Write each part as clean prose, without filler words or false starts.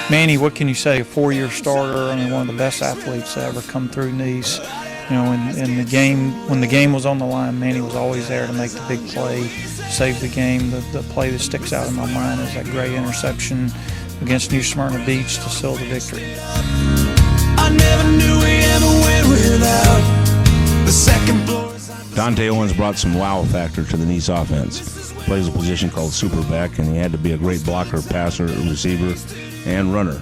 Manny, what can you say? A 4-year starter. I mean, one of the best athletes to ever come through Nease. You know, in the game, when the game was on the line, Manny was always there to make the big play, save the game. The play that sticks out in my mind is that great interception against New Smyrna Beach to seal the victory. I never knew we ever went without the second floor. Dante Owens brought some wow factor to the Nease offense. Plays a position called superback, and he had to be a great blocker, passer, receiver, and runner.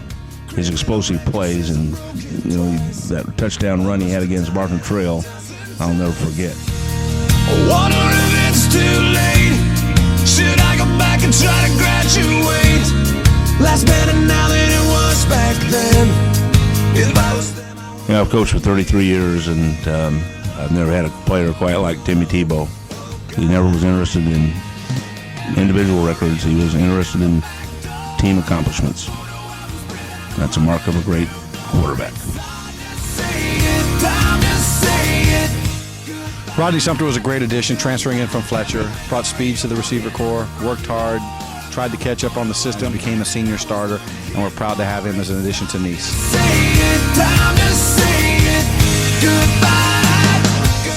His explosive plays and that touchdown run he had against Barton Trail, I'll never forget. I wonder if it's too late. Should I go back and try to graduate? Life's better now than it was back then. If I was them, I've coached for 33 years, and I've never had a player quite like Timmy Tebow. He never was interested in individual records. He was interested in team accomplishments. That's a mark of a great quarterback. Rodney Sumter was a great addition, transferring in from Fletcher, brought speed to the receiver corps, worked hard, tried to catch up on the system, became a senior starter, and we're proud to have him as an addition to Nease.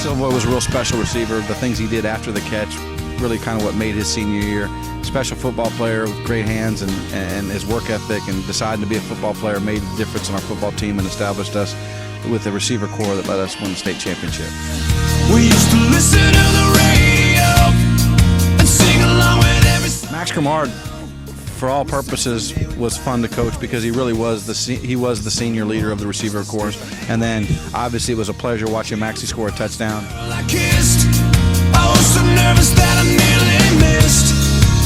Silva was a real special receiver. The things he did after the catch really kind of what made his senior year. Special football player with great hands and his work ethic, and deciding to be a football player made a difference in our football team and established us with the receiver corps that let us win the state championship. we used to listen to the radio and sing along with every song. Max Grimard, for all purposes, was fun to coach because he really was the senior leader of the receiver corps. And then obviously it was a pleasure watching Maxie score a touchdown. I kissed. I was so nervous that I nearly missed.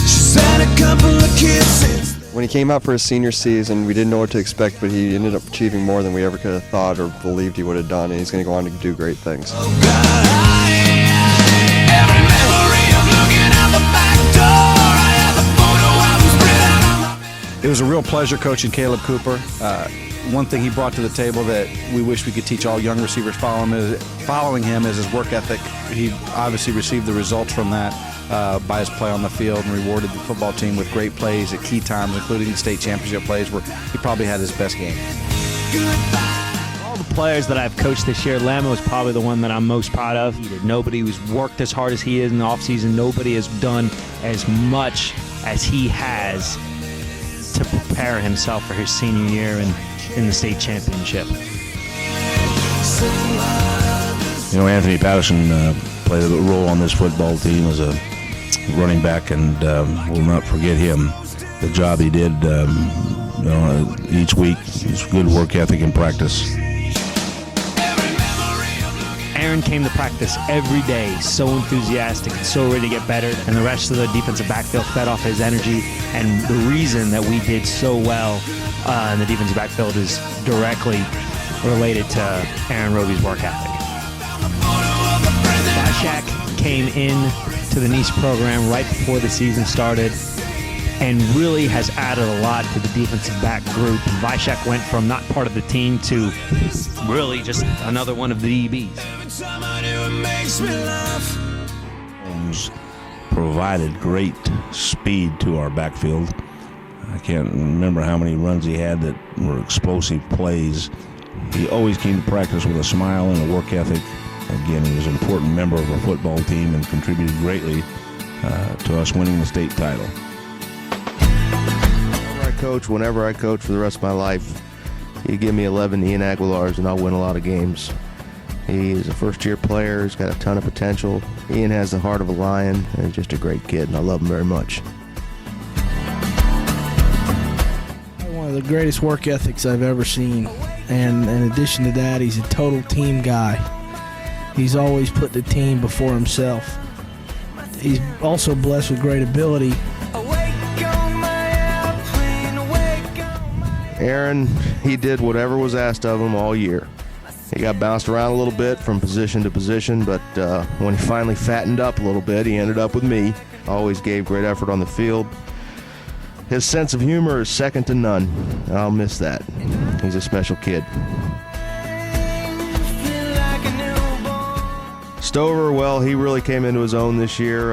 She's had a couple of kids since then. When he came out for his senior season, we didn't know what to expect, but he ended up achieving more than we ever could have thought or believed he would have done, and he's going to go on to do great things. Oh God, every memory of looking out the back door. I have the photo album spread out on my bed. It was a real pleasure coaching Caleb Cooper. One thing he brought to the table that we wish we could teach all young receivers following him is his work ethic. He obviously received the results from that by his play on the field, and rewarded the football team with great plays at key times, including the state championship plays where he probably had his best game. All the players that I've coached this year, Lama was probably the one that I'm most proud of. Nobody who's worked as hard as he is in the offseason. Nobody has done as much as he has to prepare himself for his senior year and in the state championship. Anthony Patterson played a role on this football team as a running back, and will not forget him. The job he did each week, his good work ethic and practice. Aaron came to practice every day, so enthusiastic and so ready to get better, and the rest of the defensive backfield fed off his energy. And the reason that we did so well in the defensive backfield is directly related to Aaron Roby's work ethic. Vishak came in to the Nease program right before the season started and really has added a lot to the defensive back group. Vishak went from not part of the team to really just another one of the DBs. Holmes provided great speed to our backfield. I can't remember how many runs he had that were explosive plays. He always came to practice with a smile and a work ethic. Again, he was an important member of our football team and contributed greatly to us winning the state title. Whenever I coach for the rest of my life, you give me 11 Ian Aguilars and I'll win a lot of games. He is a first-year player. He's got a ton of potential. Ian has the heart of a lion and he's just a great kid, and I love him very much. One of the greatest work ethics I've ever seen, and in addition to that, he's a total team guy. He's always put the team before himself. He's also blessed with great ability. Aaron, he did whatever was asked of him all year. He got bounced around a little bit from position to position, but when he finally fattened up a little bit, he ended up with me. Always gave great effort on the field. His sense of humor is second to none. I'll miss that. He's a special kid. Stover, well, he really came into his own this year,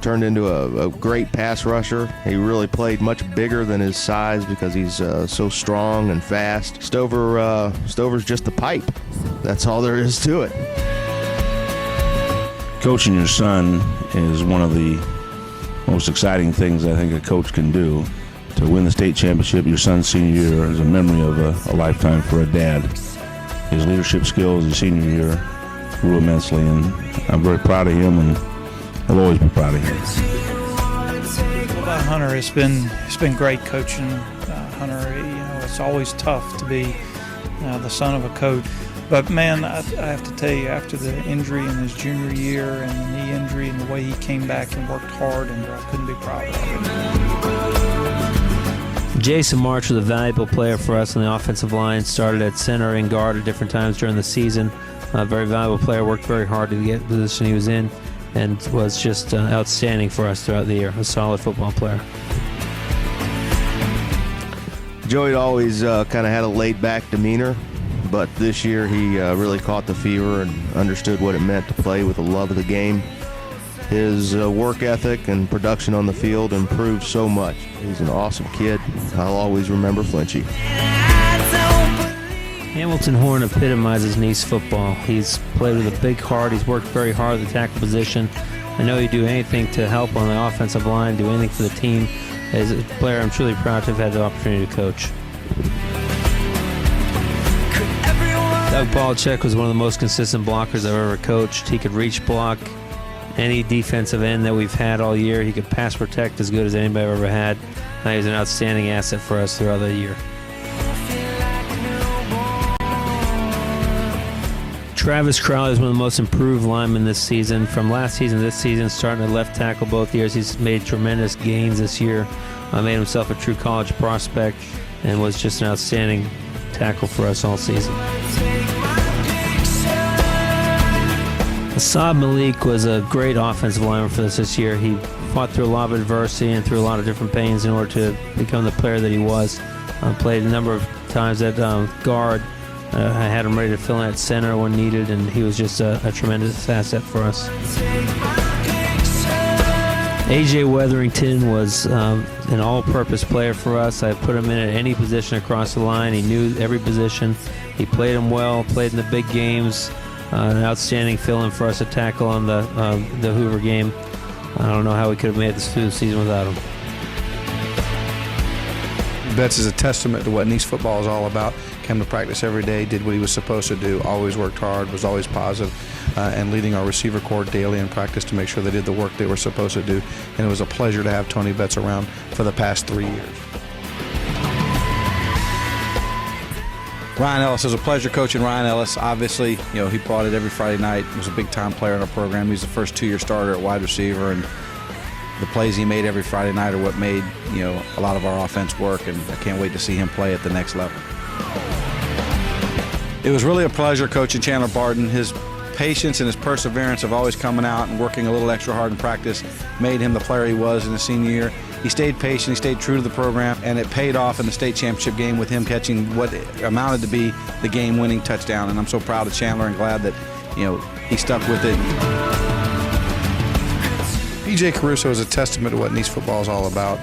turned into a great pass rusher. He really played much bigger than his size because he's so strong and fast. Stover's just the pipe. That's all there is to it. Coaching your son is one of the most exciting things I think a coach can do. To win the state championship your son's senior year is a memory of a lifetime for a dad. His leadership skills his senior year grew immensely, and I'm very proud of him, and I'll always be proud of him. Well, Hunter, it's been great coaching Hunter. It's always tough to be the son of a coach. But, man, I have to tell you, after the injury in his junior year and the knee injury and the way he came back and worked hard, and I couldn't be prouder of him. Jason March was a valuable player for us on the offensive line, started at center and guard at different times during the season. A very valuable player, worked very hard to get the position he was in, and was just outstanding for us throughout the year. A solid football player. Joey always kind of had a laid-back demeanor, but this year he really caught the fever and understood what it meant to play with a love of the game. His work ethic and production on the field improved so much. He's an awesome kid. I'll always remember Flinchy. Hamilton Horn epitomizes Nease football. He's played with a big heart. He's worked very hard at the tackle position. I know he'd do anything to help on the offensive line, do anything for the team. As a player, I'm truly proud to have had the opportunity to coach. Doug Belichick was one of the most consistent blockers I've ever coached. He could reach block any defensive end that we've had all year. He could pass protect as good as anybody I've ever had. He was an outstanding asset for us throughout the year. Travis Crowley is one of the most improved linemen this season. From last season to this season, starting at left tackle both years, he's made tremendous gains this year. Made himself a true college prospect and was just an outstanding tackle for us all season. Asad Malik was a great offensive lineman for us this year. He fought through a lot of adversity and through a lot of different pains in order to become the player that he was. Played a number of times at guard. I had him ready to fill in at center when needed, and he was just a tremendous asset for us. A.J. Weatherington was an all-purpose player for us. I put him in at any position across the line. He knew every position. He played him well, played in the big games. An outstanding fill-in for us to tackle on the Hoover game. I don't know how we could have made this through the season without him. Betts is a testament to what Nease football is all about. Came to practice every day, did what he was supposed to do, always worked hard, was always positive, and leading our receiver corps daily in practice to make sure they did the work they were supposed to do. And it was a pleasure to have Tony Betts around for the past 3 years. Ryan Ellis, it was a pleasure coaching Ryan Ellis. Obviously, he brought it every Friday night. He was a big-time player in our program. He's the first 2-year starter at wide receiver, and the plays he made every Friday night are what made, a lot of our offense work, and I can't wait to see him play at the next level. It was really a pleasure coaching Chandler Barton. His patience and his perseverance of always coming out and working a little extra hard in practice made him the player he was in his senior year. He stayed patient, he stayed true to the program, and it paid off in the state championship game with him catching what amounted to be the game-winning touchdown. And I'm so proud of Chandler and glad that, he stuck with it. PJ Caruso is a testament to what Nease football is all about.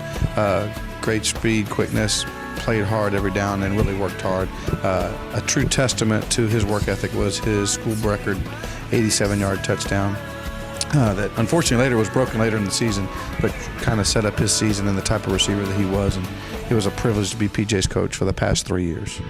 Great speed, quickness, played hard every down and really worked hard. A true testament to his work ethic was his school record 87-yard touchdown that unfortunately later was broken later in the season, but kind of set up his season and the type of receiver that he was. And it was a privilege to be PJ's coach for the past 3 years.